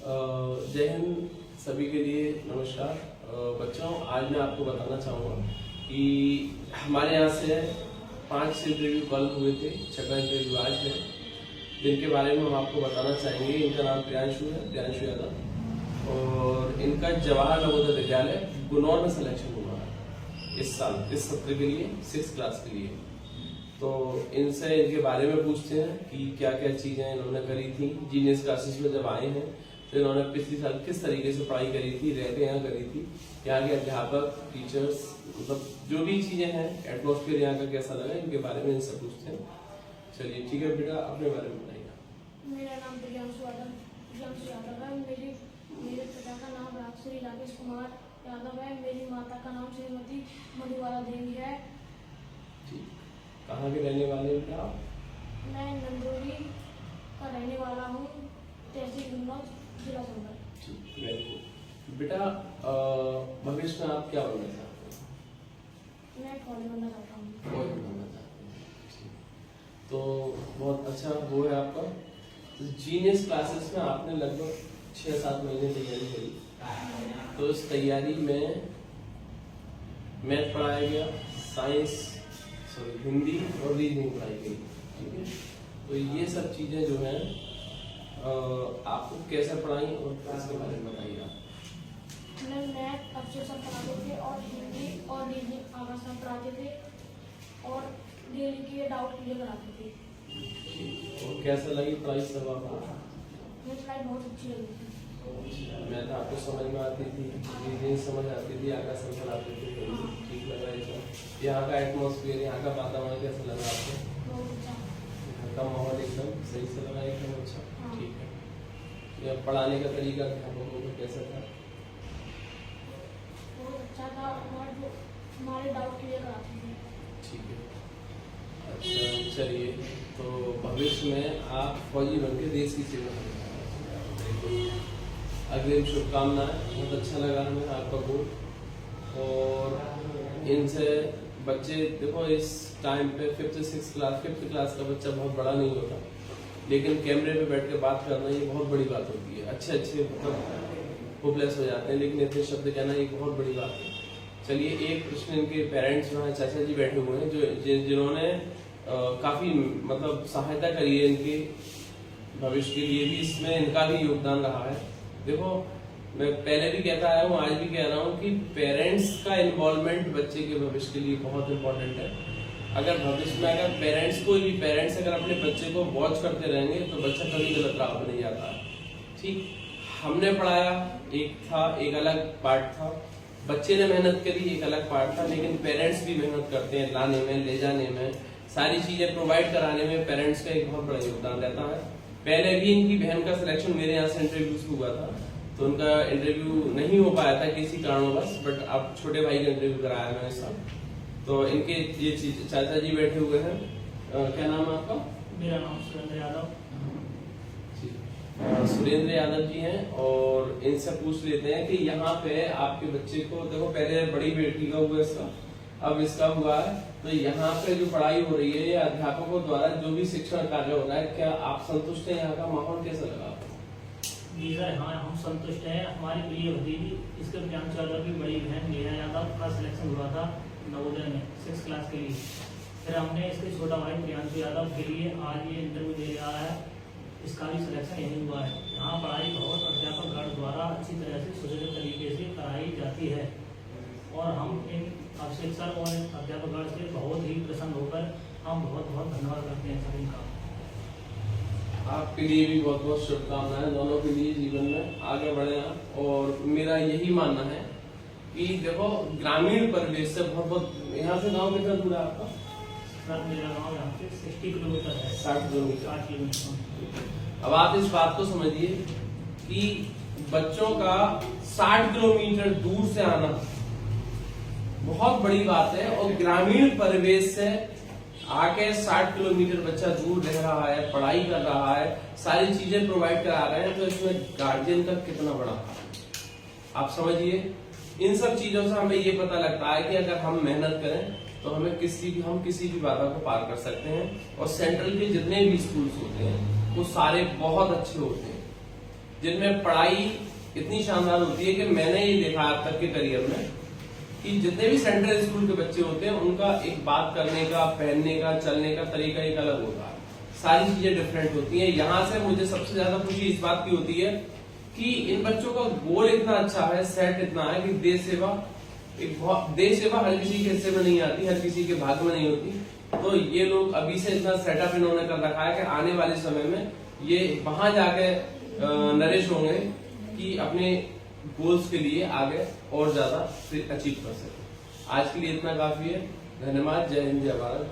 जय हिंद सभी के लिए नमस्कार। बच्चों, आज मैं आपको बताना चाहूँगा कि हमारे यहाँ से 5 इंटरव्यू कल हुए थे, 6वां इंटरव्यू आज है, जिनके बारे में हम आपको बताना चाहेंगे। इनका नाम प्रियांशु है, प्रियांशु यादव, और इनका जवाहर नवोदय विद्यालय गुनौर में सिलेक्शन हुआ है इस साल, इस सत्र के लिए, 6th क्लास के लिए। तो इनसे इनके बारे में पूछते हैं कि क्या क्या चीजें इन्होंने करी थी। जीनियस क्लासेस में जब आए हैं तो इन्होंने पिछले साल किस तरीके से पढ़ाई करी थी, रह के यहाँ करी थी, यहाँ के अध्यापक, टीचर्स, मतलब जो भी चीजें हैं, एटमॉस्फेयर यहाँ का कैसा लगा, इनके बारे में इनसे पूछते हैं। चलिए ठीक है बेटा, अपने बारे में बताइए। मेरा नाम प्रियांशु यादव है। मेरे पिता का नाम राजश्री राकेश कुमार यादव है। मेरी माता का नाम श्रीमती मधुबाला देवी है। कहाँ के रहने वाले हैं आप? मैं नंदोली का रहने वाला हूँ, तहसील गुन्नौर, जिला संभल। वेरी गुड बेटा, भविष्य में आप क्या बनना चाहते हैं? मैं फौजी बनना चाहता हूँ। फौजी बनना चाहते हैं, तो बहुत अच्छा वो है आपका। तो जीनियस क्लासेस में आपने लगभग 6-7 महीने तैयारी करी, तो इस तैयारी में मैथ पढ़ाया गया, हिंदी और रीजनिंग पढ़ाई गई, ठीक है। तो ये सब चीजें जो हैं आपको कैसे पढ़ाई और इसके बारे में बताइए आप। मैं मैथ अक्षर सब पढ़ाते थे और हिंदी और रीजनिंग आवाज सब पढ़ाते थे और डेली के डाउट क्लियर कराते थे। और कैसा लगी पढ़ाई सब आपको? मुझे पढ़ाई बहुत अच्छी लगी थी। मैथ आपको समझ में आती थी, रीजनिंग समझ आती थी, आकाश समझ आती थी, ठीक लग रहा है। यहाँ का एटमॉस्फेयर, यहाँ का वातावरण कैसा लगा आपको? बहुत अच्छा। घर का माहौल एकदम सही से लगा, एकदम अच्छा, ठीक है। या पढ़ाने का तरीका अध्यापकों का कैसा था? बहुत अच्छा था और जो हमारे डाउट क्लियर कराते थे। ठीक है, अच्छा। चलिए, तो भविष्य में आप फौजी बनके देश की सेवा करेंगे। अग्रिम शुभकामनाएं। बहुत अच्छा लगा हमें आपका बोल। और इनसे बच्चे देखो, इस टाइम पे 5th क्लास का बच्चा बहुत बड़ा नहीं होता, लेकिन कैमरे पे बैठ के बात करना ये बहुत बड़ी बात होती है। अच्छे मतलब होपलेस हो जाते हैं, लेकिन इतने शब्द कहना ये बहुत बड़ी बात है। चलिए, एक प्रश्न इनके पेरेंट्स वहाँ चाचा जी बैठे हुए हैं, जो जिन्होंने काफी मतलब सहायता करी है इनके भविष्य के लिए भी, इसमें इनका भी योगदान रहा है। देखो, मैं पहले भी कहता आया हूँ, आज भी कह रहा हूँ कि पेरेंट्स का इन्वॉल्वमेंट बच्चे के भविष्य के लिए बहुत इंपॉर्टेंट है। अगर भविष्य में अगर पेरेंट्स, कोई भी पेरेंट्स अगर अपने बच्चे को वॉच करते रहेंगे तो बच्चा कभी गलत राह पर नहीं जाता है। ठीक, हमने पढ़ाया एक था, एक अलग पार्ट था, बच्चे ने मेहनत करी एक अलग पार्ट था, लेकिन पेरेंट्स भी मेहनत करते हैं लाने में, ले जाने में, सारी चीजें प्रोवाइड कराने में पेरेंट्स का एक बहुत बड़ा योगदान रहता है। पहले भी इनकी बहन का सिलेक्शन मेरे यहाँ से इंटरव्यू हुआ था, तो उनका इंटरव्यू नहीं हो पाया था किसी कारणवश, बट अब छोटे भाई का इंटरव्यू कराया मैंने साथ। तो इनके ये चाचा जी बैठे हुए हैं। क्या नाम है आपका? मेरा नाम सुरेंद्र यादव। सुरेंद्र यादव जी हैं, और इनसे पूछ लेते हैं कि यहाँ पे आपके बच्चे को, देखो पहले बड़ी बेटी का हुआ इसका, अब इसका हुआ है, तो यहाँ पे जो पढ़ाई हो रही है या अध्यापकों द्वारा जो भी शिक्षण कार्य हो रहा है, क्या आप संतुष्ट हैं? यहाँ का माहौल कैसा लगा आपको? जी सर, हाँ हम संतुष्ट हैं। हमारी प्रिय भतीजी, इसके प्रियांशु यादव की बड़ी बहन मीरा यादव का सिलेक्शन हुआ था नवोदय में 6th क्लास के लिए। फिर हमने इसके छोटा भाई प्रियांशु यादव के लिए आज ये इंटरव्यू दे रहा है, इसका भी सिलेक्शन यही हुआ है। यहाँ पढ़ाई बहुत अध्यापक गण द्वारा अच्छी तरह से सुचारू तरीके से कराई जाती है, और हम इन शिक्षक और अध्यापक गण से बहुत ही प्रसन्न होकर हम बहुत बहुत धन्यवाद करते हैं सभी का। आपके लिए भी बहुत बहुत शुभकामनाएं, दोनों के लिए जीवन में आगे बढ़े आप। और मेरा यही मानना है कि देखो, ग्रामीण परिवेश से बहुत यहाँ से गांव कितना दूर है आपका? सर मेरा गांव यहाँ से 60 किलोमीटर है। 60 किलोमीटर। 60 किलोमीटर। अब आप इस बात को समझिए कि बच्चों का 60 किलोमीटर दूर से आना बहुत बड़ी बात है, और ग्रामीण परिवेश से आके 60 किलोमीटर बच्चा दूर रह रहा है, पढ़ाई कर रहा है, सारी चीजें प्रोवाइड करा रहे हैं, तो इसमें गार्जियन का कितना बड़ा आप समझिए। इन सब चीजों से हमें ये पता लगता है कि अगर हम मेहनत करें तो हमें किसी भी बाधा को पार कर सकते हैं। और सेंट्रल के जितने भी स्कूल्स होते हैं वो सारे बहुत अच्छे होते हैं, जिनमें पढ़ाई इतनी शानदार होती है कि मैंने ये देखा आज तक के करियर में कि जितने भी सेंट्रल स्कूल के बच्चे होते हैं उनका एक बात करने का, पहनने का, चलने का तरीका एक अलग होता है, सारी चीजें डिफरेंट होती हैं। यहाँ से मुझे सबसे ज्यादा खुशी इस बात की होती है कि इन बच्चों का गोल इतना अच्छा है, सेट इतना है कि देश सेवा हर किसी के हिस्से में नहीं आती, हर किसी के भाग्य में नहीं होती। तो ये लोग अभी से इतना सेटअप इन्होंने कर रखा है कि आने वाले समय में ये वहां जाके नरिश होंगे कि अपने गोल्स के लिए आगे और ज्यादा अचीव कर सके। आज के लिए इतना काफी है। धन्यवाद। जय हिंद, जय भारत।